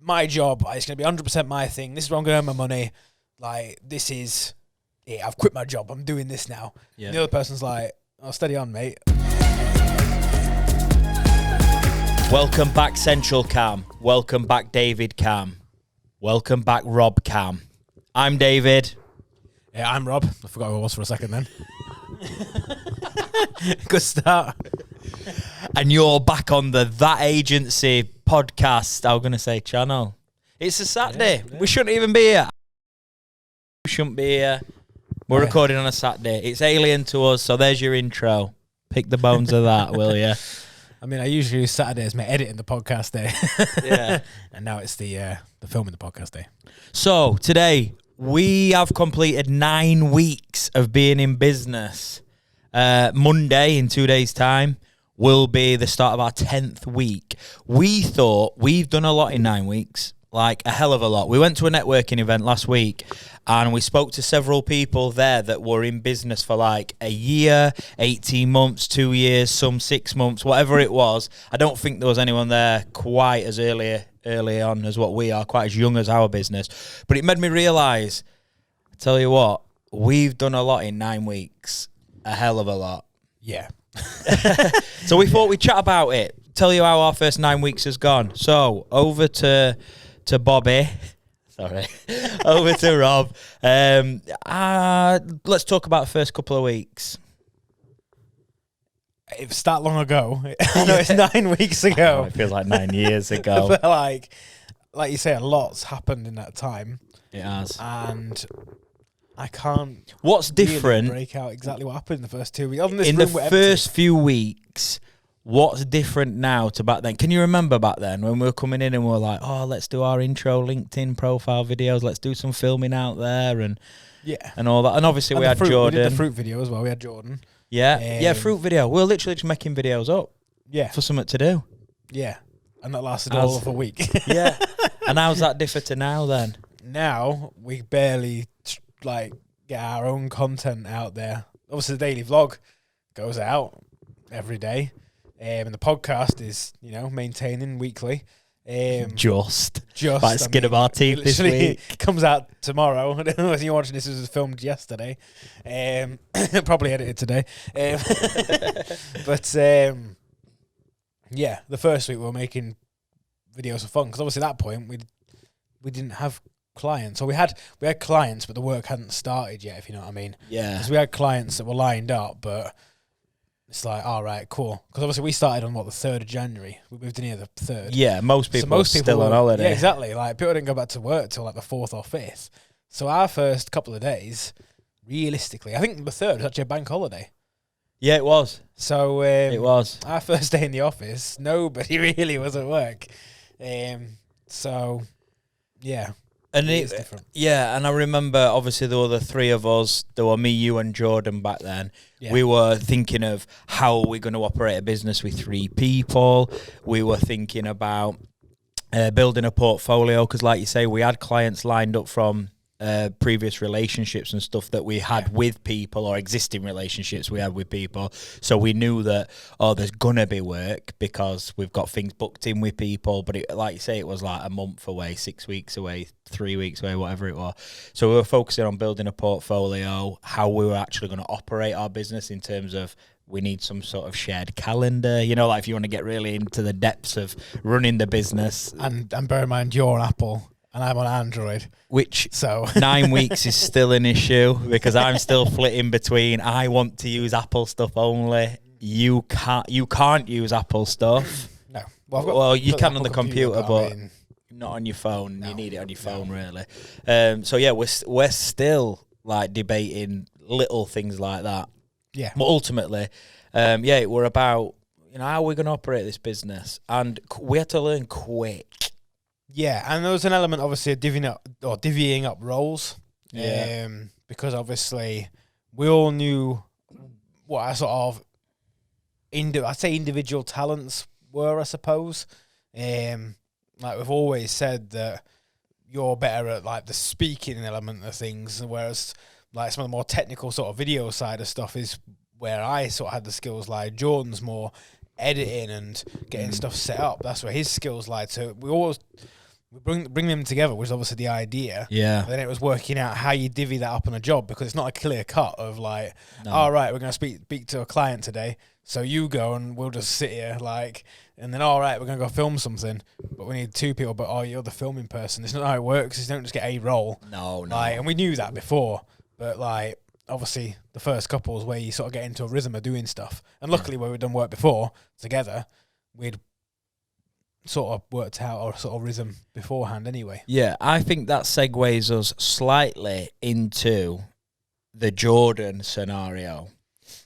my job. It's going to be 100% my thing. This is where I'm going to earn my money. Like, this is it. I've quit my job. I'm doing this now. Yeah. And the other person's like, oh, steady on, mate. Welcome back, Central Cam. Welcome back, David Cam. Welcome back, Rob Cam. I'm David. Yeah, I'm Rob. I forgot who I was for a second then. Good start. And you're back on the That Agency podcast. I was going to say channel. It's a Saturday. Yeah. We shouldn't even be here. We shouldn't be here. We're recording on a Saturday. It's alien to us, so there's your intro. Pick the bones of that, will you? I mean, I usually use Saturday as my editing the podcast day. Yeah. And now it's the filming the podcast day. So, today, we have completed 9 weeks of being in business. Monday, in 2 days' time, will be the start of our 10th week. We thought we've done a lot in 9 weeks, like a hell of a lot. We went to a networking event last week and we spoke to several people there that were in business for like a year, 18 months, 2 years, some 6 months, whatever it was. I don't think there was anyone there quite as early on as what we are, quite as young as our business. But it made me realise, I tell you what, we've done a lot in 9 weeks. A hell of a lot. Yeah. So we thought we'd chat about it, tell you how our first 9 weeks has gone. So over to Bobby, sorry, over to Rob. Let's talk about the first couple of weeks. It was that long ago. I know it's 9 weeks ago. It feels like 9 years ago. But like you say, a lot's happened in that time. It has. And I can't. What's different? Really break out exactly what happened in the first 2 weeks. In the first few weeks, what's different now to back then? Can you remember back then when we were coming in and we were like, oh, let's do our intro LinkedIn profile videos. Let's do some filming out there and all that. And obviously we had Jordan. We did the fruit video as well. We had Jordan. Yeah, fruit video. We were literally just making videos up. Yeah, for something to do. Yeah, and that lasted all of a week. Yeah, and how's that differ to now then? Now we barely get our own content out there. Obviously, the daily vlog goes out every day, and the podcast is maintaining weekly. Just by skin of our teeth this week. Comes out tomorrow. I don't know if you're watching this. It was filmed yesterday. Probably edited today. But yeah, the first week we were making videos for fun because obviously at that point we didn't have clients. So we had clients, but the work hadn't started yet, if you know what I mean. Yeah. Because we had clients that were lined up, but it's like, all right, cool. Because obviously we started on, the 3rd of January. We moved in here the 3rd. Yeah, most people are still on holiday. Yeah, exactly. Like, people didn't go back to work till, the 4th or 5th. So our first couple of days, realistically, I think the 3rd was actually a bank holiday. Yeah, it was. So it was. Our first day in the office, nobody really was at work. So, yeah. And it's different. Yeah, and I remember, obviously, there were the three of us. There were me, you, and Jordan back then. Yeah. We were thinking of how we're going to operate a business with 3 people. We were thinking about building a portfolio because, like you say, we had clients lined up from previous relationships and stuff that we had with people or existing relationships we had with people. So we knew that, there's going to be work because we've got things booked in with people. But like you say, it was like a month away, 6 weeks away, 3 weeks away, whatever it was. So we were focusing on building a portfolio, how we were actually going to operate our business in terms of we need some sort of shared calendar, if you want to get really into the depths of running the business. And bear in mind, you're Apple. And I'm on Android. Which 9 weeks is still an issue because I'm still flitting between I want to use Apple stuff only. You can't use Apple stuff. No. Well, you can on the computer, but not on your phone. No, you need it on your phone, really. So yeah, we're still debating little things like that. Yeah. But ultimately, we're about how we're going to operate this business, and we had to learn quick. Yeah, and there was an element, obviously, of divvying up roles. Yeah. Because, obviously, we all knew what our sort of, I'd say individual talents were, I suppose. We've always said that you're better at, the speaking element of things, whereas, some of the more technical sort of video side of stuff is where I sort of had the skills lie. Jordan's more editing and getting stuff set up. That's where his skills lie. So we always we bring them together was obviously the idea. Yeah. But then it was working out how you divvy that up on a job, because it's not a clear cut of like, all right, we're going to speak to a client today, so you go and we'll just sit here like, and then all right, we're going to go film something, but we need 2 people. But you're the filming person. It's not how it works. You don't just get a role. No. Like, and we knew that before, but like obviously the first couples where you sort of get into a rhythm of doing stuff, and luckily where we'd done work before together, we'd sort of worked out our sort of rhythm beforehand anyway. Yeah, I think that segues us slightly into the Jordan scenario.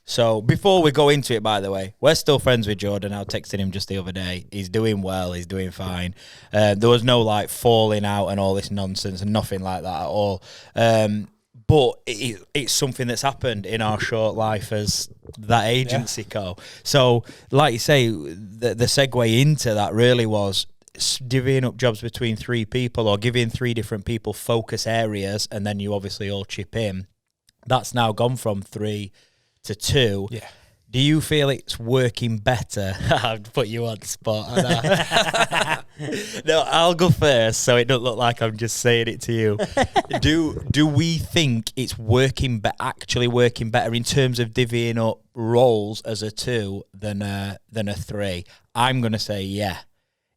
So before we go into it, by the way, we're still friends with Jordan. I was texting him just the other day. He's doing well. He's doing fine. There was no like falling out and all this nonsense and nothing like that at all. But it's something that's happened in our short life as that agency co. So, like you say, the segue into that really was divvying up jobs between 3 people, or giving 3 different people focus areas, and then you obviously all chip in. That's now gone from 3 to 2. Yeah. Do you feel it's working better? I've put you on the spot. No, I'll go first so it doesn't look like I'm just saying it to you. Do we think it's actually working better in terms of divvying up roles as a 2 than a 3? I'm going to say yeah.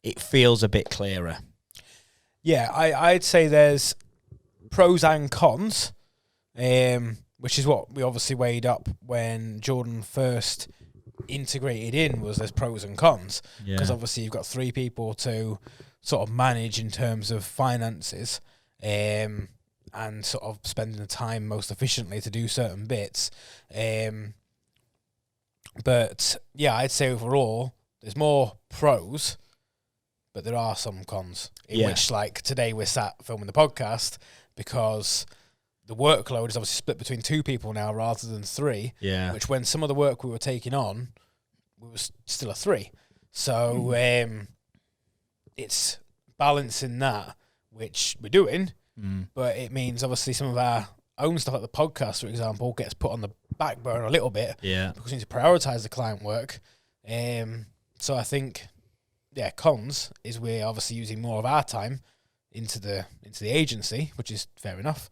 It feels a bit clearer. Yeah, I'd say there's pros and cons. Which is what we obviously weighed up when Jordan first integrated in, was there's pros and cons. Because obviously you've got 3 people to sort of manage in terms of finances, and sort of spending the time most efficiently to do certain bits. But yeah, I'd say overall there's more pros, but there are some cons. In which, like today, we're sat filming the podcast because the workload is obviously split between 2 people now rather than 3. Yeah. Which, when some of the work we were taking on, we was still a 3. So it's balancing that, which we're doing, but it means obviously some of our own stuff, like the podcast, for example, gets put on the back burner a little bit. Yeah. Because we need to prioritise the client work. So I think, cons is we're obviously using more of our time into the agency, which is fair enough.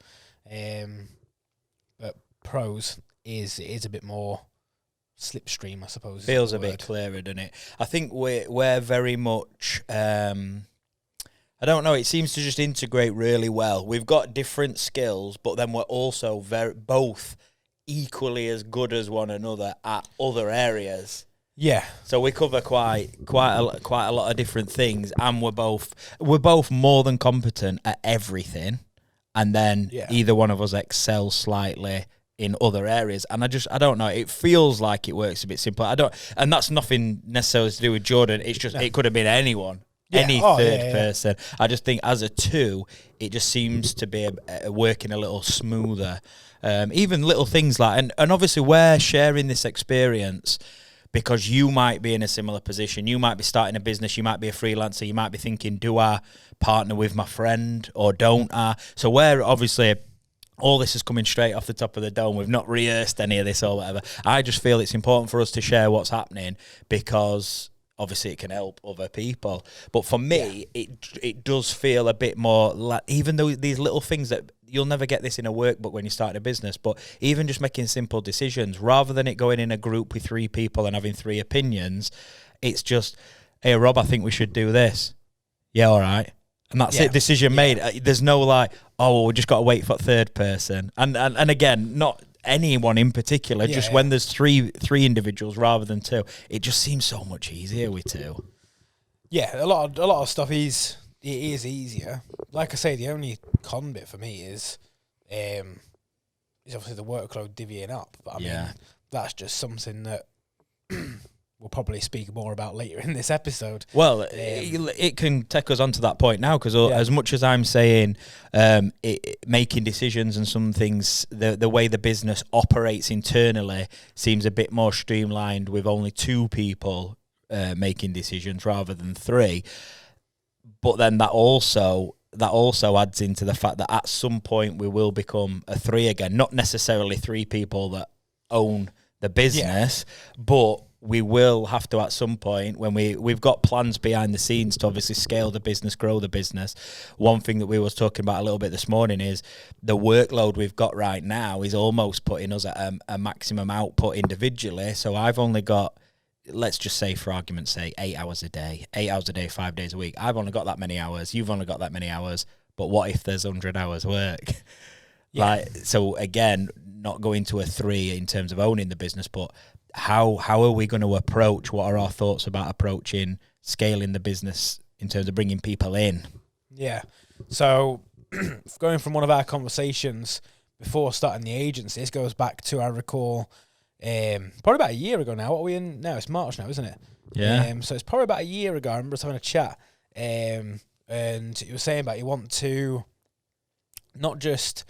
But pros is a bit more slipstream, I suppose. Feels a bit clearer, doesn't it? I think we're very much. I don't know. It seems to just integrate really well. We've got different skills, but then we're also both equally as good as one another at other areas. Yeah. So we cover quite a lot of different things, and we're both more than competent at everything. And then either one of us excels slightly in other areas. And I don't know. It feels like it works a bit simpler. And that's nothing necessarily to do with Jordan. It's just, it could have been anyone, any third person. I just think as a 2, it just seems to be working a little smoother. Even little things like, and obviously we're sharing this experience because you might be in a similar position. You might be starting a business. You might be a freelancer. You might be thinking, do I partner with my friend or don't I? So we're obviously, all this is coming straight off the top of the dome. We've not rehearsed any of this or whatever. I just feel it's important for us to share what's happening because obviously it can help other people. But for me, it does feel a bit more like, even though these little things that you'll never get this in a workbook when you start a business, but even just making simple decisions rather than it going in a group with 3 people and having 3 opinions, it's just, hey, Rob, I think we should do this. Yeah, all right. And that's it, decision made. There's no like, oh, well, we just got to wait for a third person. And again, not anyone in particular, just when there's three individuals rather than 2, it just seems so much easier with 2. Yeah, a lot of stuff is easier. Like I say, the only con bit for me is obviously the workload divvying up. But I mean, that's just something that we'll probably speak more about later in this episode. Well, it can take us on to that point now, because as much as I'm saying making decisions and some things, the way the business operates internally seems a bit more streamlined with only 2 people making decisions rather than 3. But then that also adds into the fact that at some point we will become a 3 again. Not necessarily 3 people that own the business, but we will have to, at some point, when we've got plans behind the scenes to obviously scale the business, grow the business. One thing that we was talking about a little bit this morning is the workload we've got right now is almost putting us at a maximum output individually. So I've only got, let's just say for argument's sake, 8 hours a day, 5 days a week. I've only got that many hours. You've only got that many hours. But what if there's 100 hours work? Yeah. Like, so again, not going to a 3 in terms of owning the business, but how are we going to approach, what are our thoughts about approaching scaling the business in terms of bringing people in? Yeah. So going from one of our conversations before starting the agency, this goes back to, I recall, probably about a year ago now. What are we in now? It's March now, isn't it? Yeah. So it's probably about a year ago. I remember us having a chat, and he was saying about you want to not just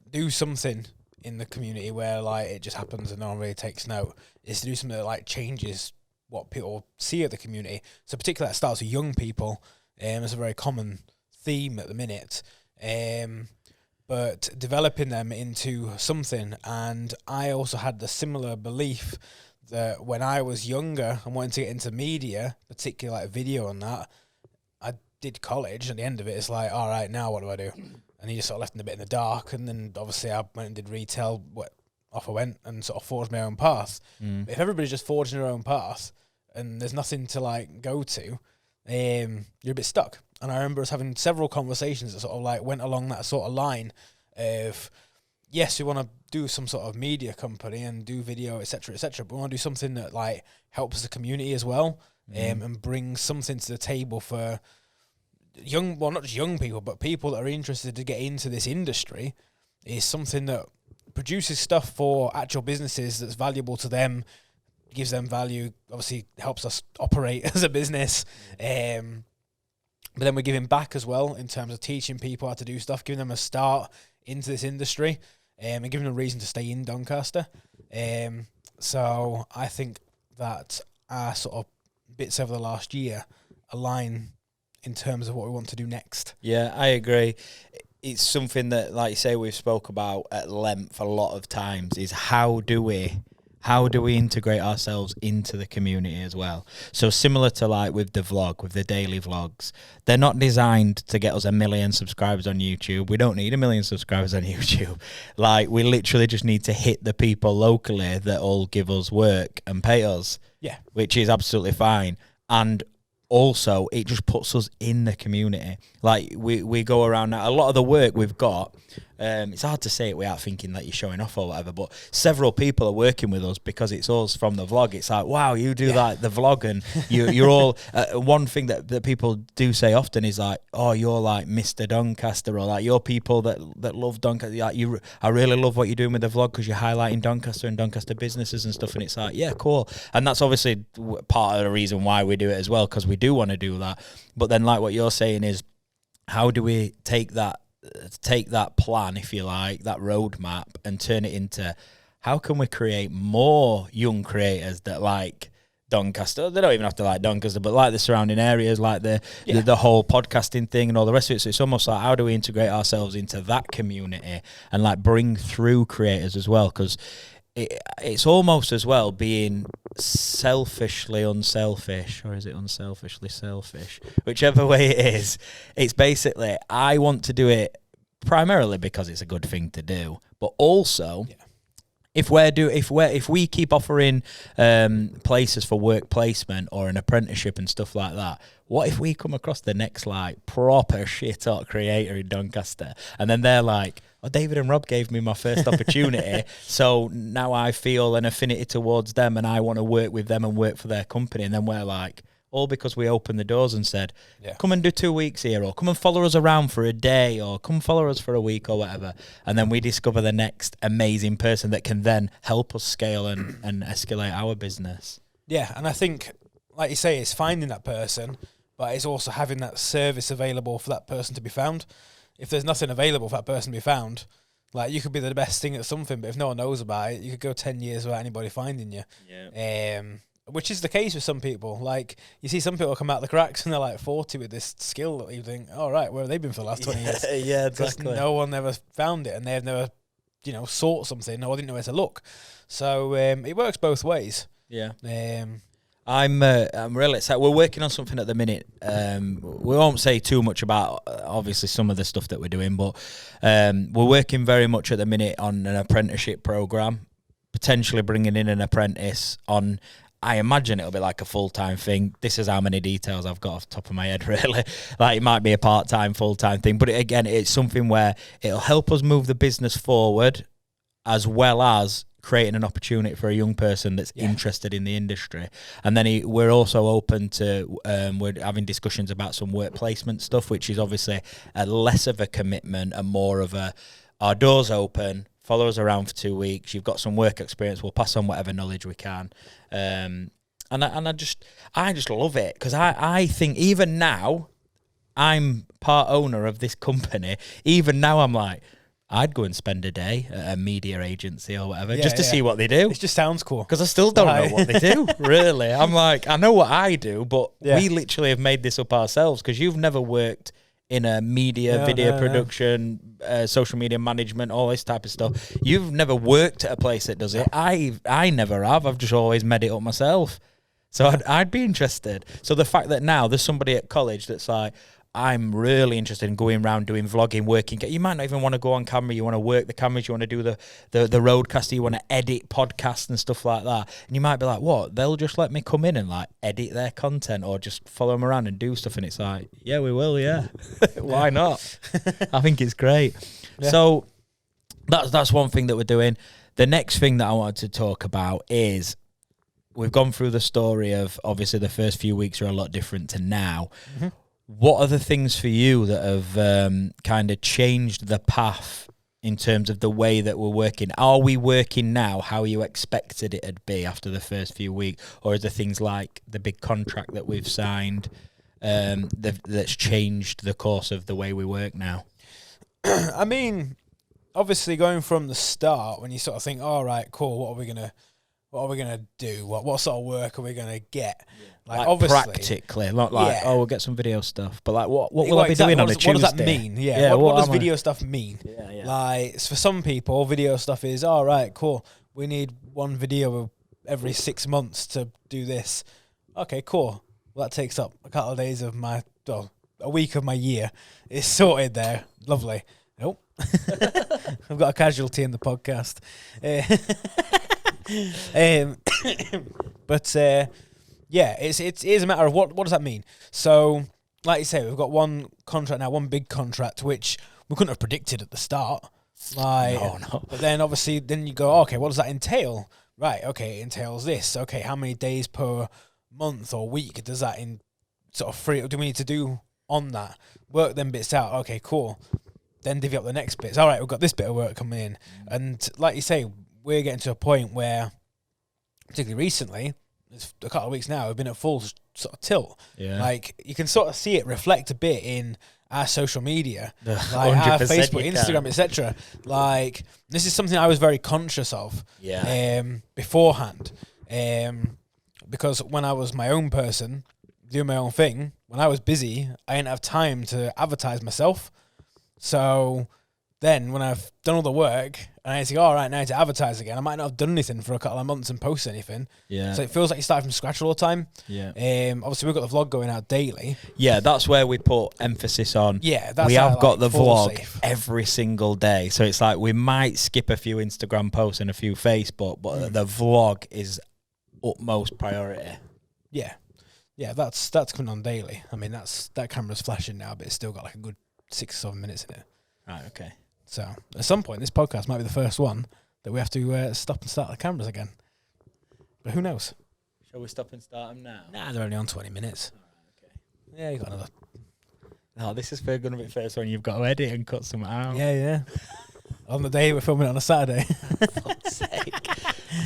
do something in the community where like it just happens and no one really takes note, is to do something that like changes what people see of the community. So particularly that starts with young people, it's a very common theme at the minute, but developing them into something. And I also had the similar belief that when I was younger and wanted to get into media, particularly like video and that, I did college, and at the end of it, it's like, all right, now what do I do? And he just sort of left me a bit in the dark. And then obviously I went and did retail, off I went and sort of forged my own path. But if everybody's just forging their own path and there's nothing to like go to, you're a bit stuck. And I remember us having several conversations that sort of like went along that sort of line of, yes, we want to do some sort of media company and do video, etc., but we want to do something that like helps the community as well, and brings something to the table for not just young people, but people that are interested to get into this industry, is something that produces stuff for actual businesses that's valuable to them, gives them value, obviously helps us operate as a business. But then we're giving back as well in terms of teaching people how to do stuff, giving them a start into this industry, and giving them a reason to stay in Doncaster. So I think that our sort of bits over the last year align in terms of what we want to do next. Yeah, I agree. It's something that, like you say, we've spoke about at length a lot of times, is how do we integrate ourselves into the community as well? So similar to like with the vlog, with the daily vlogs, they're not designed to get us 1 million subscribers on YouTube. We don't need 1 million subscribers on YouTube. Like, we literally just need to hit the people locally that all give us work and pay us. Yeah. Which is absolutely fine. And also, it just puts us in the community. Like, we go around now. A lot of the work we've got, it's hard to say it without thinking that you're showing off or whatever, but several people are working with us because it's us from the vlog. It's like, wow, you do like the vlog, and you're all... one thing that people do say often is like, oh, you're like Mr. Doncaster, or like, you're people that love Doncaster. Like, I really love what you're doing with the vlog because you're highlighting Doncaster and Doncaster businesses and stuff, and it's like, yeah, cool. And that's obviously part of the reason why we do it as well, because we do want to do that. But then, like what you're saying is, how do we take that plan, if you like, that roadmap, and turn it into, how can we create more young creators that like Doncaster? They don't even have to like Doncaster, but like the surrounding areas, like the whole podcasting thing and all the rest of it. So it's almost like, how do we integrate ourselves into that community and like bring through creators as well? Because it's almost as well being selfishly unselfish, or is it unselfishly selfish? Whichever way it is, it's basically, I want to do it primarily because it's a good thing to do, but also if we keep offering places for work placement or an apprenticeship and stuff like that, what if we come across the next like proper shit hot creator in Doncaster, and then they're like, oh, David and Rob gave me my first opportunity, so now I feel an affinity towards them and I want to work with them and work for their company. And then we're like, all because we opened the doors and said, come and do 2 weeks here, or come and follow us around for a day, or come follow us for a week, or whatever. And then we discover the next amazing person that can then help us scale and escalate our business. Yeah, and I think, like you say, it's finding that person, but it's also having that service available for that person to be found. If there's nothing available for that person to be found, like, you could be the best thing at something, but if no one knows about it, you could go 10 years without anybody finding you. Yeah. Which is the case with some people. Like, you see some people come out the cracks and they're like 40 with this skill that you think, all right, where have they been for the last 20 years? Yeah, exactly. Because no one ever found it, and they've never, sought something, or didn't know where to look. So it works both ways. Yeah. I'm really excited. We're working on something at the minute. We won't say too much about obviously some of the stuff that we're doing, but we're working very much at the minute on an apprenticeship program, potentially bringing in an apprentice on. I imagine it'll be like a full-time thing. This is how many details I've got off the top of my head, really. Like, it might be a part-time, full-time thing. But again, it's something where it'll help us move the business forward, as well as creating an opportunity for a young person that's interested in the industry. And then we're also open to, we're having discussions about some work placement stuff, which is obviously a less of a commitment and more of our doors open, follow us around for 2 weeks, you've got some work experience, we'll pass on whatever knowledge we can. And I just love it, because I think even now, I'm part owner of this company, even now I'm like, I'd go and spend a day at a media agency or whatever, just to see what they do. It just sounds cool. Because I still don't know what they do, really. I'm like, I know what I do, but we literally have made this up ourselves, because you've never worked in a media, video production, social media management, all this type of stuff. You've never worked at a place that does it. I never have. I've just always made it up myself. So I'd be interested. So the fact that now there's somebody at college that's like, I'm really interested in going around doing vlogging, working. You might not even want to go on camera. You want to work the cameras. You want to do the RodeCaster. You want to edit podcasts and stuff like that. And you might be like, what? They'll just let me come in and like edit their content, or just follow them around and do stuff. And it's like, yeah, we will. Yeah. Why not? I think it's great. Yeah. So that's one thing that we're doing. The next thing that I wanted to talk about is, we've gone through the story of, obviously the first few weeks are a lot different to now. Mm-hmm. What are the things for you that have kind of changed the path in terms of the way that we're working? Are we working now how you expected it'd be after the first few weeks? Or is there things like the big contract that we've signed that's changed the course of the way we work now? I mean, obviously going from the start, when you sort of think, all right, cool, what are we gonna do? What sort of work are we gonna get? Yeah. Like obviously, practically, not like we'll get some video stuff, but like what will I be doing on a Tuesday? What does that mean? Yeah, what does video stuff mean? Yeah. Like, for some people, video stuff is, all right, cool, we need one video every 6 months to do this. Okay, cool. Well, that takes up a couple of days of a week of my year. It's sorted there. Lovely. Nope. I've got a casualty in the podcast. But it is a matter of what does that mean. So, like you say, we've got one contract now, one big contract, which we couldn't have predicted at the start. No. But then obviously, then you go, okay, what does that entail? Right, okay, it entails this. Okay, how many days per month or week does that do we need to do on that? Work them bits out. Okay, cool. Then divvy up the next bits. All right, we've got this bit of work coming in, and like you say, we're getting to a point where, particularly recently, it's a couple of weeks now, we've been at full sort of tilt. Yeah. Like, you can sort of see it reflect a bit in our social media, like our Facebook, Instagram, etc. Like, this is something I was very conscious of beforehand. Because when I was my own person, doing my own thing, when I was busy, I didn't have time to advertise myself. So then when I've done all the work and I think, all right, now I need to advertise again, I might not have done anything for a couple of months and post anything. Yeah. So it feels like you start from scratch all the time. Yeah. Obviously, we've got the vlog going out daily. Yeah, that's where we put emphasis on. Yeah, that's we have got the vlog every single day. So it's like we might skip a few Instagram posts and a few Facebook, but the vlog is utmost priority. Yeah. Yeah, that's coming on daily. I mean, that camera's flashing now, but it's still got like a good 6 or 7 minutes in it. Right, okay. So at some point, this podcast might be the first one that we have to stop and start the cameras again. But who knows? Shall we stop and start them now? Nah, they're only on 20 minutes. All right, okay. Yeah, you got another. No, this is going to be the first one you've got to edit and cut some out. Yeah. On the day we're filming it on a Saturday. For fuck's sake.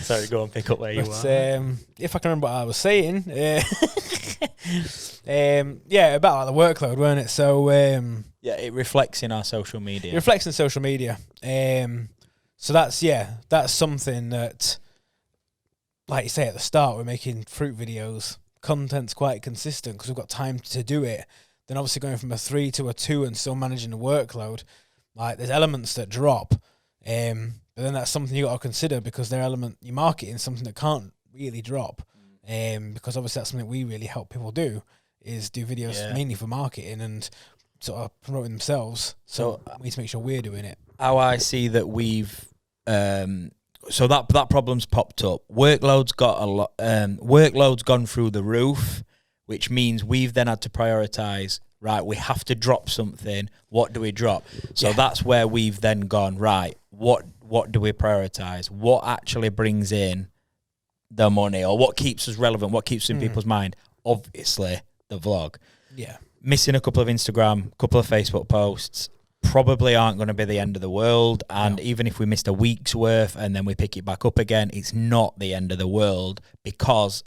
Sorry, go and pick up where you are. If I can remember what I was saying. About like the workload, weren't it? So it reflects in our social media. It reflects in social media. So that's something that, like you say at the start, we're making fruit videos. Content's quite consistent because we've got time to do it. Then obviously going from a 3 to a 2 and still managing the workload, like there's elements that drop. But then that's something you got to consider because your marketing is something that can't really drop. Because obviously that's something we really help people do, is do videos mainly for marketing and sort of promoting themselves. So we need to make sure we're doing it. How I see that we've so that problem's popped up. Workload's got a lot. Workload's gone through the roof, which means we've then had to prioritize. Right, we have to drop something. What do we drop? So that's where we've then gone. Right, what do we prioritize? What actually brings in the money, or what keeps us relevant? What keeps in people's mind? Obviously, the vlog. Yeah, missing a couple of Instagram, couple of Facebook posts. Probably aren't going to be the end of the world, and even if we missed a week's worth and then we pick it back up again, it's not the end of the world, because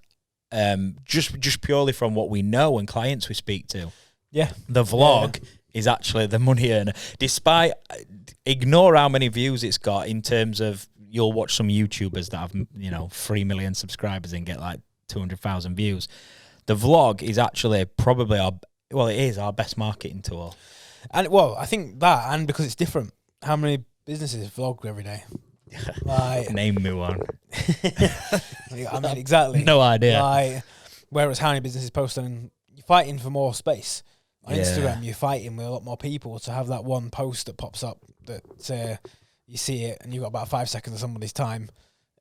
just purely from what we know and clients we speak to, the vlog is actually the money earner. Despite, ignore how many views it's got in terms of, you'll watch some YouTubers that have 3 million subscribers and get like 200,000 views. The vlog is actually probably it is our best marketing tool. And well, I think that, and because it's different. How many businesses vlog every day? Like, name me one. I mean, exactly. No idea. Like, whereas how many businesses post, and you're fighting for more space. On Instagram, you're fighting with a lot more people to have that one post that pops up that you see it and you've got about 5 seconds of somebody's time,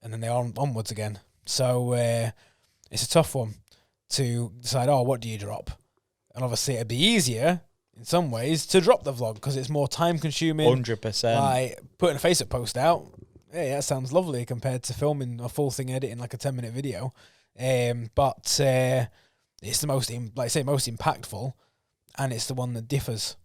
and then they're onwards again. So it's a tough one to decide, what do you drop? And obviously it'd be easier in some ways to drop the vlog because it's more time consuming. 100%. Like putting a Facebook post out, that sounds lovely compared to filming a full thing, editing like a 10-minute video. But it's the most, most impactful, and it's the one that differs.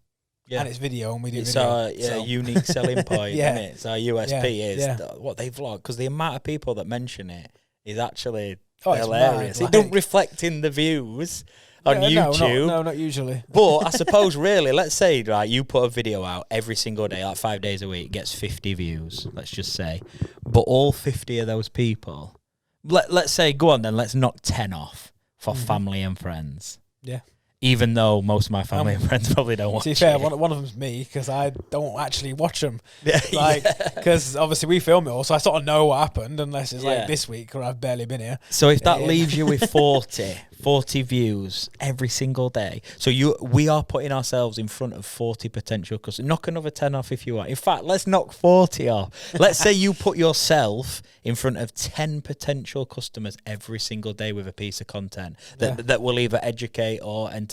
Yeah. And it's video, and we do video. It's our unique selling point, isn't it? It's our USP what they vlog, because the amount of people that mention it is actually hilarious. It don't reflect in the views on YouTube. No, not usually. But I suppose, really, let's say, right, you put a video out every single day, like 5 days a week, gets 50 views, let's just say. But all 50 of those people, let's say, go on then, let's knock 10 off for family and friends. Yeah. Even though most of my family and friends probably don't watch it. To be fair, one of them's me, because I don't actually watch them. Because obviously we film it all, so I sort of know what happened, unless it's like this week or I've barely been here. So if that leaves you with 40 views every single day, so we are putting ourselves in front of 40 potential customers. Knock another 10 off if you want. In fact, let's knock 40 off. Let's say you put yourself in front of 10 potential customers every single day with a piece of content that will either educate or entertain.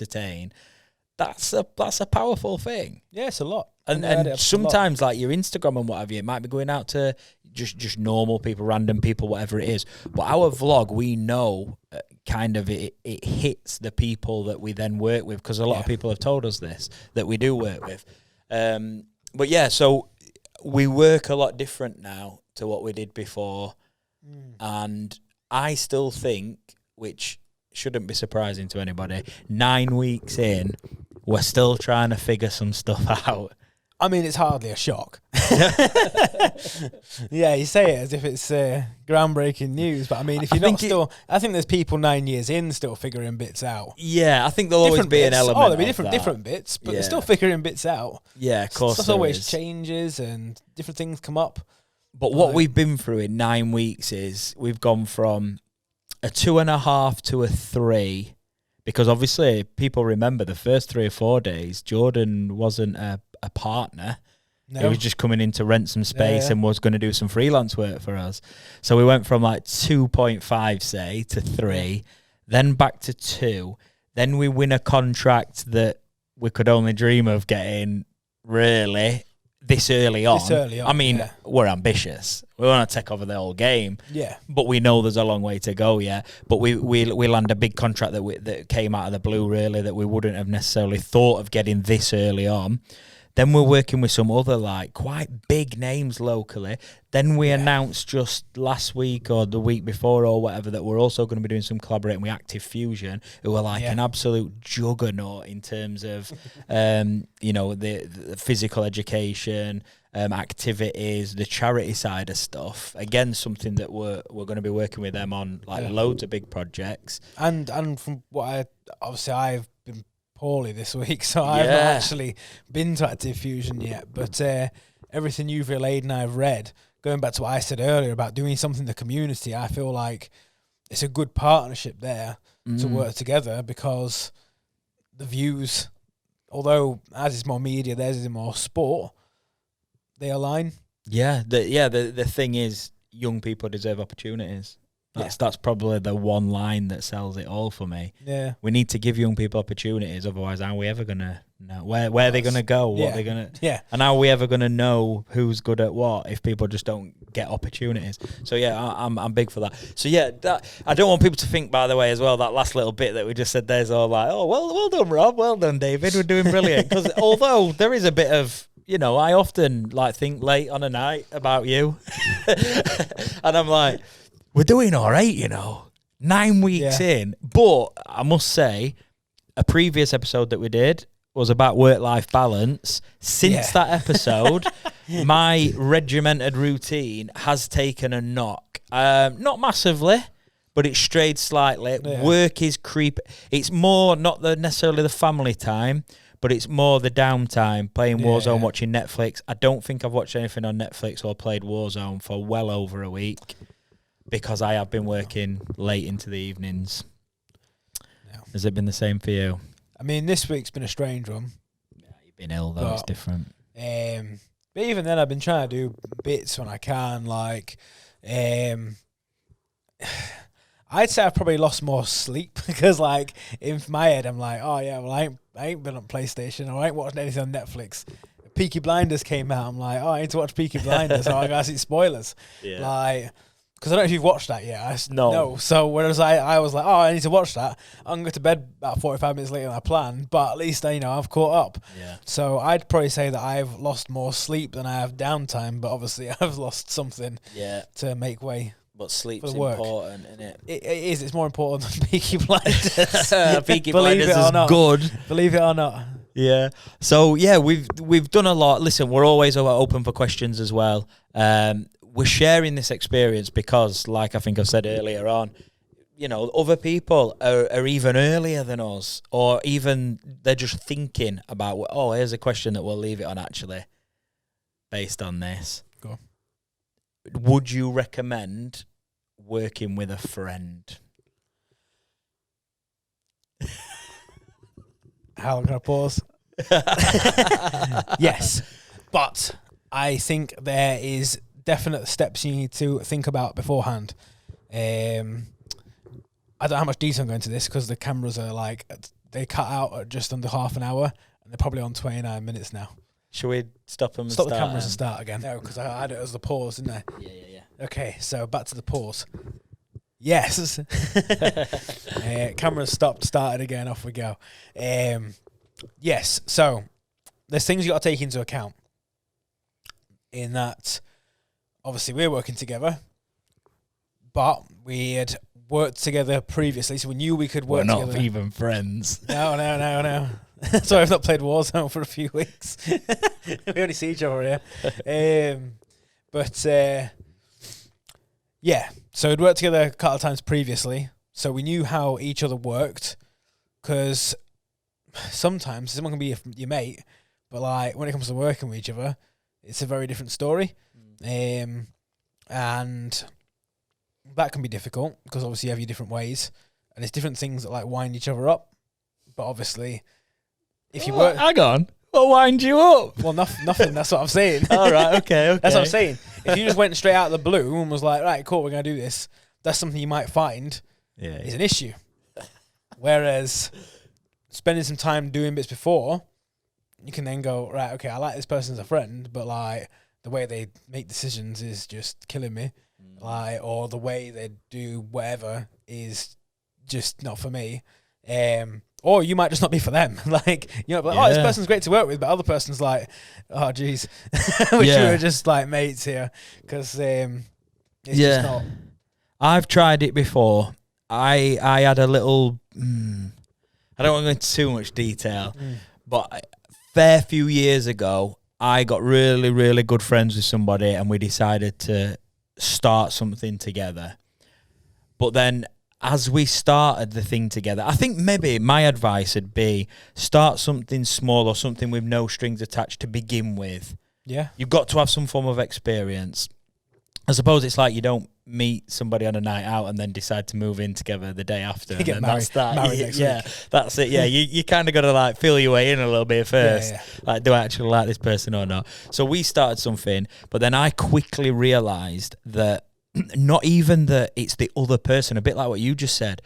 That's a powerful thing. Yeah, it's a lot. And sometimes, like your Instagram and what have you, it might be going out to just normal people, random people, whatever it is. But our vlog, we know kind of it hits the people that we then work with, because a lot of people have told us this, that we do work with. But yeah, so we work a lot different now to what we did before. And I still think, which shouldn't be surprising to anybody, 9 weeks in, we're still trying to figure some stuff out. I mean, it's hardly a shock. Yeah, you say it as if it's groundbreaking news, but I mean, if you're I think there's people 9 years in still figuring bits out. Yeah, I think there'll always be an element. There'll be different bits, but they're still figuring bits out. Yeah, of course. Stuff always changes and different things come up. But what we've been through in 9 weeks is we've gone from a 2.5 to a 3, because obviously people remember the first 3 or 4 days, Jordan wasn't a partner. No. He was just coming in to rent some space and was going to do some freelance work for us. So we went from like 2.5, say, to 3, then back to 2. Then we win a contract that we could only dream of getting, really, this early on. I mean, we're ambitious. We want to take over the whole game. Yeah. But we know there's a long way to go yet. But we land a big contract that came out of the blue, really, that we wouldn't have necessarily thought of getting this early on. Then we're working with some other, like, quite big names locally. Then we announced just last week or the week before or whatever that we're also going to be doing some collaborating with Active Fusion, who are like an absolute juggernaut in terms of, the physical education, activities, the charity side of stuff. Again, something that we're going to be working with them on, like loads of big projects. And from what I've been poorly this week, so I've not actually been to Active Fusion yet, but everything you've relayed and I've read, going back to what I said earlier about doing something in the community, I feel like it's a good partnership there to work together, because the views, although as is more media, theirs is more sport, they align. Yeah, the thing is, young people deserve opportunities. That's probably the one line that sells it all for me. Yeah, we need to give young people opportunities. Otherwise, how are we ever gonna know where are they gonna go? What they're gonna and how are we ever gonna know who's good at what if people just don't get opportunities? So I'm big for that. So that I don't want people to think, by the way, as well, that last little bit that we just said there's all like, oh, well done, Rob, well done, David, we're doing brilliant. Because although there is a bit of, I often think late on a night about you, and I'm like, we're doing all right, 9 weeks in. But I must say, a previous episode that we did was about work-life balance. Since that episode, my regimented routine has taken a knock. Not massively, but it's strayed slightly. Yeah. Work is creep. It's more not necessarily the family time, but it's more the downtime, playing Warzone, watching Netflix. I don't think I've watched anything on Netflix or played Warzone for well over a week, because I have been working late into the evenings. No. Has it been the same for you? I mean, this week's been a strange one. Yeah, you've been ill, though. It's different. But even then, I've been trying to do bits when I can. I'd say I've probably lost more sleep, because, in my head, I'm like, oh, yeah, well, I ain't been on PlayStation, or I ain't watching anything on Netflix. Peaky Blinders came out. I'm like, oh, I need to watch Peaky Blinders, so I gotta see spoilers. Yeah. Because I don't know if you've watched that yet. No. So whereas I was like, oh, I need to watch that. I'm going to go to bed about 45 minutes later than I planned, but at least I've caught up. Yeah. So I'd probably say that I've lost more sleep than I have downtime, but obviously I've lost something to make way. But sleep's important, isn't it? It is. It's more important than Peaky Blinders. Peaky Blinders is good. Believe it or not. Yeah. So we've done a lot. Listen, we're always open for questions as well. We're sharing this experience because, like I think I've said earlier on, other people are even earlier than us, or even they're just thinking about, oh, here's a question that we'll leave it on actually, based on this. Go on. Would you recommend working with a friend? How long can I pause? Yes, but I think there is definite steps you need to think about beforehand. I don't know how much detail I'm going into this, because the cameras are they cut out at just under half an hour, and they're probably on 29 minutes now. Should we stop them? Stop the cameras and start again? No, because I had it as the pause, didn't I? Yeah. Okay, so back to the pause. Yes. Cameras stopped, started again, off we go. Yes, so there's things you got to take into account. In that, obviously, we're working together, but we had worked together previously, so we knew we could work together. We're not even friends. No. Sorry, I've not played Warzone for a few weeks. We only see each other here. So we'd worked together a couple of times previously, so we knew how each other worked, because sometimes someone can be your mate, but when it comes to working with each other, it's a very different story. And that can be difficult, because obviously you have your different ways, and there's different things that wind each other up. But obviously, if you work, hang on, what wind you up? Well, nothing. That's what I'm saying. All right, okay. That's what I'm saying. If you just went straight out of the blue and was like, right, cool, we're gonna do this, that's something you might find is an issue. Whereas spending some time doing bits before, you can then go, right, okay, I like this person as a friend, but the way they make decisions is just killing me. Or the way they do whatever is just not for me. Or you might just not be for them. Oh, this person's great to work with, but other person's like, oh, geez. Which you were just mates here. Because it's just not. I've tried it before. I had a little, I don't want to go into too much detail, but a fair few years ago, I got really, really good friends with somebody, and we decided to start something together. But then, as we started the thing together, I think maybe my advice would be start something small or something with no strings attached to begin with. Yeah. You've got to have some form of experience. I suppose it's you don't meet somebody on a night out and then decide to move in together the day after. You get and married, that's that. married next yeah, week. that's it. Yeah, you kind of got to like feel your way in a little bit first. Yeah. Like, do I actually like this person or not? So we started something, but then I quickly realised that not even that it's the other person, a bit like what you just said,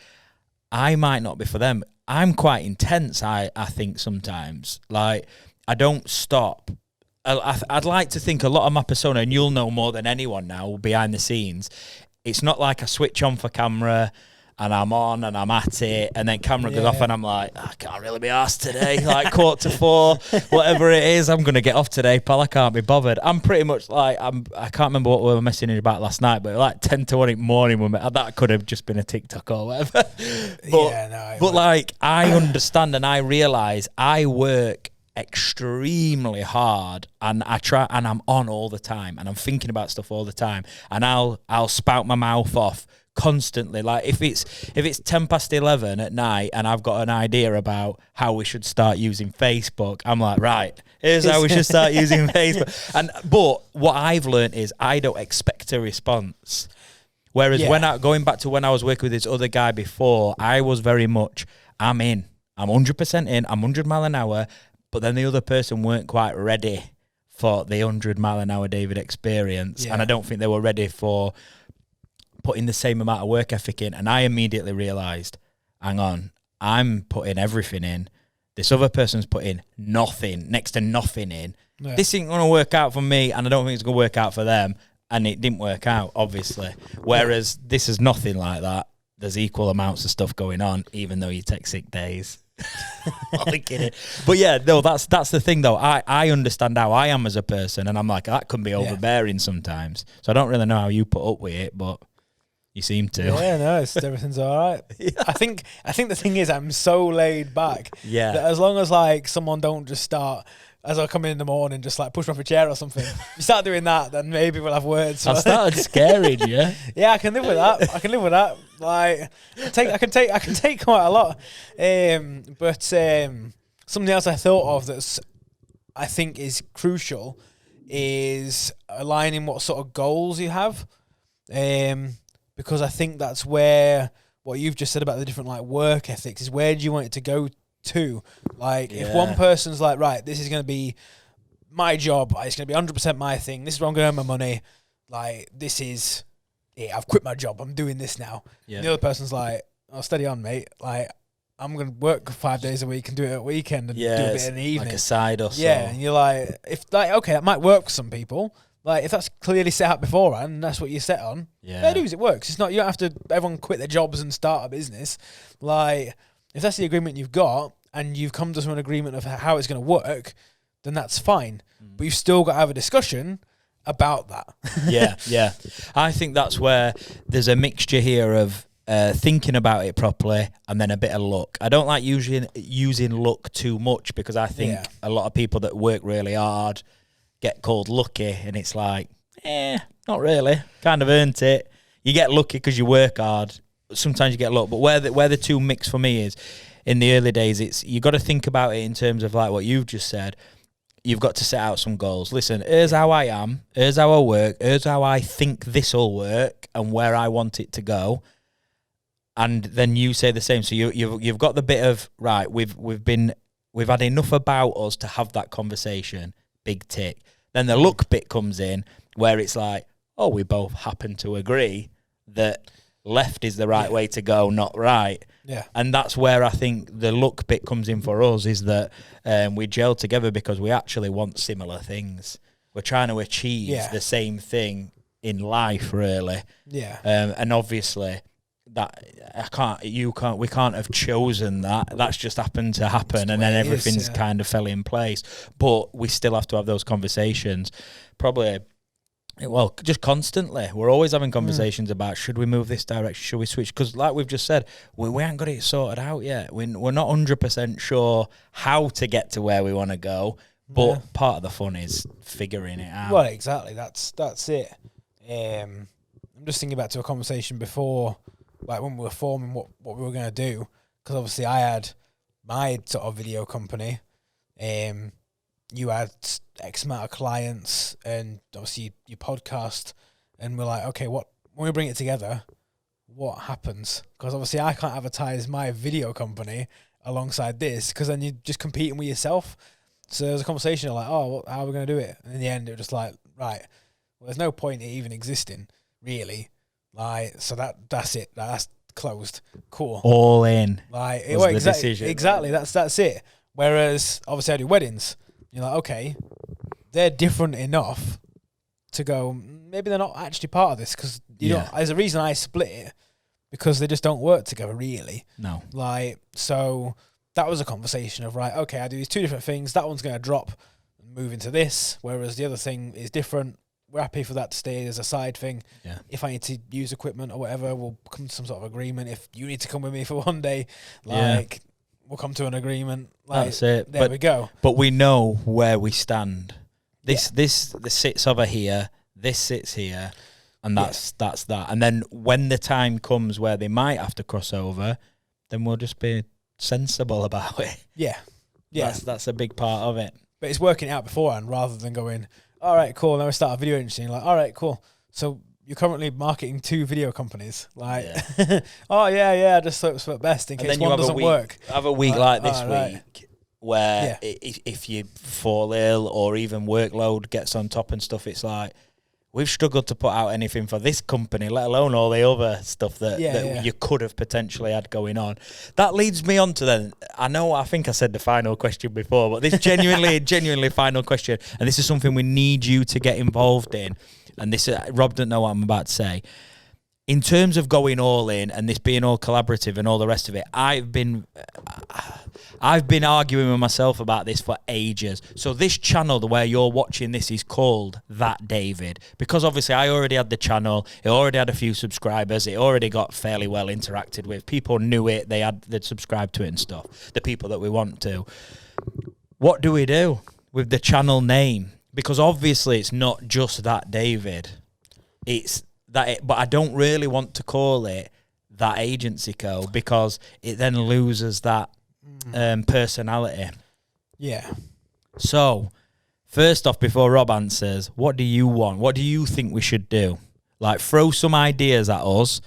I might not be for them. I'm quite intense, I think sometimes. Like, I don't stop. I'd like to think a lot of my persona, and you'll know more than anyone now behind the scenes, it's not like I switch on for camera and I'm on and I'm at it, and then camera goes off and I'm like, I can't really be arsed today, like 3:45, whatever it is, I'm going to get off today, pal, I can't be bothered. I'm pretty much like, I can't remember what we were messaging about last night, but like 10 to 1 in the morning, that could have just been a TikTok or whatever. But like, I understand and I realise I work extremely hard and I try and I'm on all the time and I'm thinking about stuff all the time, and I'll spout my mouth off constantly. Like if it's 11:10 at night and I've got an idea about how we should start using Facebook, I'm like, right, here's how we should start using Facebook. But what I've learned is I don't expect a response. Whereas going back to when I was working with this other guy before, I was very much, I'm in, I'm 100% in, I'm 100 mile an hour. But then the other person weren't quite ready for the 100 mile an hour David experience. And I don't think they were ready for putting the same amount of work ethic in. And I immediately realised, hang on, I'm putting everything in. This other person's putting nothing, next to nothing in. Yeah. This ain't going to work out for me, and I don't think it's going to work out for them. And it didn't work out, obviously. Whereas this is nothing like that. There's equal amounts of stuff going on, even though you take sick days. Only kidding. But yeah, no, that's the thing though. I understand how I am as a person, and I'm like, that can be overbearing sometimes. So I don't really know how you put up with it, but you seem to. Yeah, no, everything's all right. I think the thing is, I'm so laid back. Yeah. That as long as like someone don't just start, as I come in the morning, just like push me off a chair or something. You start doing that, then maybe we'll have words. I started scaring you. Yeah, I can live with that. Like, I can take quite a lot. But something else I thought of that's I think is crucial is aligning what sort of goals you have. Because I think that's where what you've just said about the different like work ethics is, where do you want it to go to? Like, if one person's like, right, this is going to be my job, it's going to be 100% my thing, this is where I'm going to earn my money, like, this is it, I've quit my job, I'm doing this now. And the other person's like, oh, steady on, mate, like, I'm going to work 5 days a week and do it at weekend and do a bit in the evening. Like a side or so. Yeah, and you're like, if like, okay, that might work for some people. Like, if that's clearly set out beforehand and that's what you're set on, fair dues, it works. It's not, you don't have to, everyone quit their jobs and start a business. Like, if that's the agreement you've got and you've come to an agreement of how it's going to work, then that's fine. But you've still got to have a discussion about that. Yeah. I think that's where there's a mixture here of thinking about it properly and then a bit of luck. I don't like using luck too much, because I think a lot of people that work really hard get called lucky, and it's like, not really. Kind of earned it. You get lucky because you work hard. Sometimes you get luck, but where the two mix for me is, in the early days, it's you got to think about it in terms of like what you've just said. You've got to set out some goals. Listen, here's how I am. Here's how I work. Here's how I think this will work and where I want it to go. And then you say the same. So you've got the bit of, right, we've had enough about us to have that conversation. Big tick. Then the luck bit comes in, where it's like, oh, we both happen to agree that left is the right way to go, not right. Yeah. And that's where I think the luck bit comes in for us, is that we gel together because we actually want similar things. We're trying to achieve the same thing in life, really. Yeah. And obviously that we can't have chosen that. That's just happened to happen, and then everything's kind of fell in place. But we still have to have those conversations. Probably, well, just constantly. We're always having conversations about, should we move this direction? Should we switch? Because like we've just said, we ain't got it sorted out yet. We're not 100% sure how to get to where we want to go. But part of the fun is figuring it out. Well, exactly. That's it. I'm just thinking back to a conversation before, like when we were forming what we were going to do. Because obviously I had my sort of video company. You had X amount of clients, and obviously you podcast, and we're like, okay, what when we bring it together, what happens? Because obviously I can't advertise my video company alongside this, because then you're just competing with yourself. So there's a conversation of like, oh, how are we going to do it? And in the end, it was just like, right, well, there's no point in it even existing, really. Like, so that's it. That's closed. Cool. All in. Like, was the decision. Exactly. That's it. Whereas obviously I do weddings. You're like, okay, they're different enough to go, maybe they're not actually part of this, because there's a reason I split it, because they just don't work together, really. No. Like, so that was a conversation of, right, okay, I do these two different things. That one's going to drop and move into this, whereas the other thing is different. We're happy for that to stay as a side thing. Yeah. If I need to use equipment or whatever, we'll come to some sort of agreement. If you need to come with me for one day, like, we'll come to an agreement. Like, that's it. There we go. But we know where we stand. This sits over here. This sits here. And that's that. And then when the time comes where they might have to cross over, then we'll just be sensible about it. Yeah. That's a big part of it. But it's working out beforehand rather than going, all right, cool, now we start a video agency. Like, all right, cool. So you're currently marketing 2 video companies. Like, oh, yeah, I just thought it was for the best in case one doesn't work. Have a week like this week where if you fall ill or even workload gets on top and stuff, it's like, we've struggled to put out anything for this company, let alone all the other stuff that you could have potentially had going on. That leads me on to then, I think I said the final question before, but this genuinely final question, and this is something we need you to get involved in, and this Rob doesn't know what I'm about to say. In terms of going all in and this being all collaborative and all the rest of it, I've been arguing with myself about this for ages. So this channel, the way you're watching this, is called That David, because obviously I already had the channel, it already had a few subscribers, it already got fairly well interacted with. People knew it, they'd subscribed to it and stuff. The people that we want to. What do we do with the channel name? Because obviously it's not just That David. It's but I don't really want to call it That Agency Co, because it then loses that personality. Yeah. So, first off, before Rob answers, what do you want? What do you think we should do? Like, throw some ideas at us.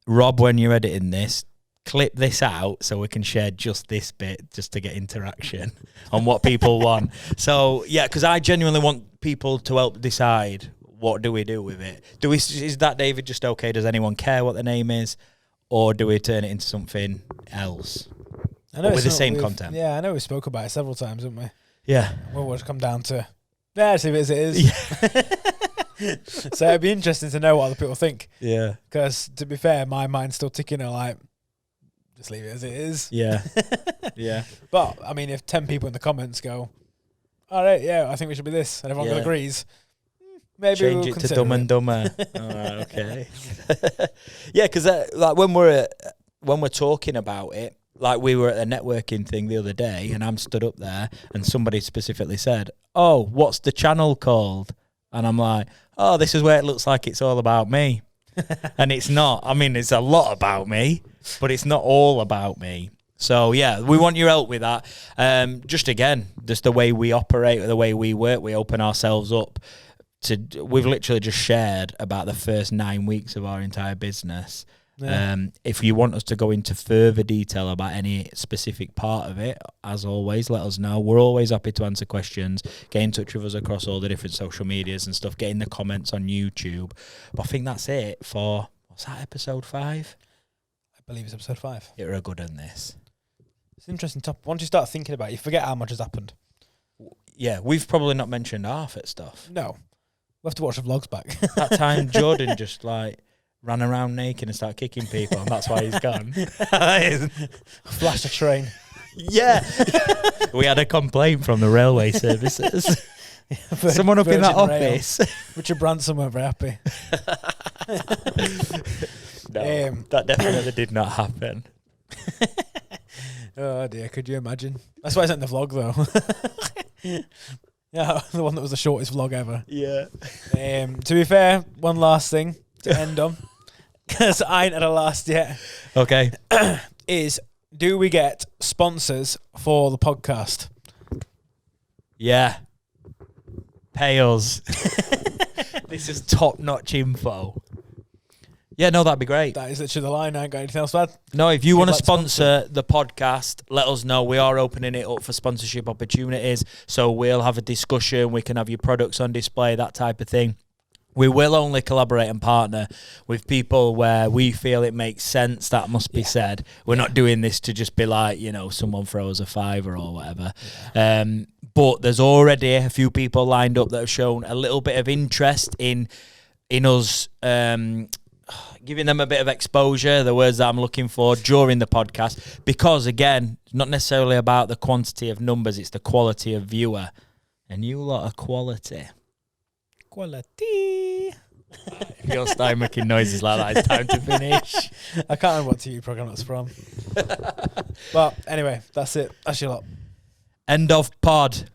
Rob, when you're editing this, clip this out so we can share just this bit just to get interaction on what people want. So, yeah, because I genuinely want people to help decide, what do we do with it? Is That David just okay? Does anyone care what the name is? Or do we turn it into something else? I know with the same content. Yeah, I know we spoke about it several times, haven't we? Yeah. We'll come down to, see if it is. Yeah. So it'd be interesting to know what other people think. Yeah. Because to be fair, my mind's still ticking and like, just leave it as it is. Yeah. Yeah. But, I mean, if 10 people in the comments go, all right, yeah, I think we should be this, and everyone agrees, maybe change we'll it to Dumb and Dumber. All right, okay. Yeah, because like when we're talking about it, like we were at a networking thing the other day, and I'm stood up there, and somebody specifically said, "Oh, what's the channel called?" And I'm like, "Oh, this is where it looks like it's all about me," and it's not. I mean, it's a lot about me, but it's not all about me. So yeah, we want your help with that. Just the way we operate, the way we work, we open ourselves up. We've literally just shared about the first 9 weeks of our entire business. Yeah. If you want us to go into further detail about any specific part of it, as always, let us know. We're always happy to answer questions. Get in touch with us across all the different social medias and stuff. Get in the comments on YouTube. But I think that's it for, what's that, episode 5? I believe it's episode 5. You're a good on this. It's an interesting topic. Once you start thinking about it, you forget how much has happened. Yeah, we've probably not mentioned half it stuff. No. We'll have to watch the vlogs back. That time Jordan just like ran around naked and started kicking people, and that's why he's gone. Flashed a train. Yeah. We had a complaint from the railway services. Someone up in that office. Richard Branson weren't very happy. No, that definitely did not happen. Oh dear, could you imagine? That's why it's in the vlog though. Yeah, the one that was the shortest vlog ever. Yeah. To be fair, one last thing to end on, because I ain't had a last yet. Okay. Is, do we get sponsors for the podcast? Yeah. Pay us. This is top-notch info. Yeah, no, that'd be great. That is literally the line. I ain't got anything else to add. No, if you want to sponsor the podcast, let us know. We are opening it up for sponsorship opportunities. So we'll have a discussion. We can have your products on display, that type of thing. We will only collaborate and partner with people where we feel it makes sense. That must be said. We're not doing this to just be like, you know, someone throws a $5 or whatever. But there's already a few people lined up that have shown a little bit of interest in us giving them a bit of exposure, the words that I'm looking for, during the podcast. Because, again, it's not necessarily about the quantity of numbers, it's the quality of viewer. And you lot are quality. Quality. If you're starting making noises like that, it's time to finish. I can't remember what TV program that's from. But anyway, that's it. That's your lot. End of pod.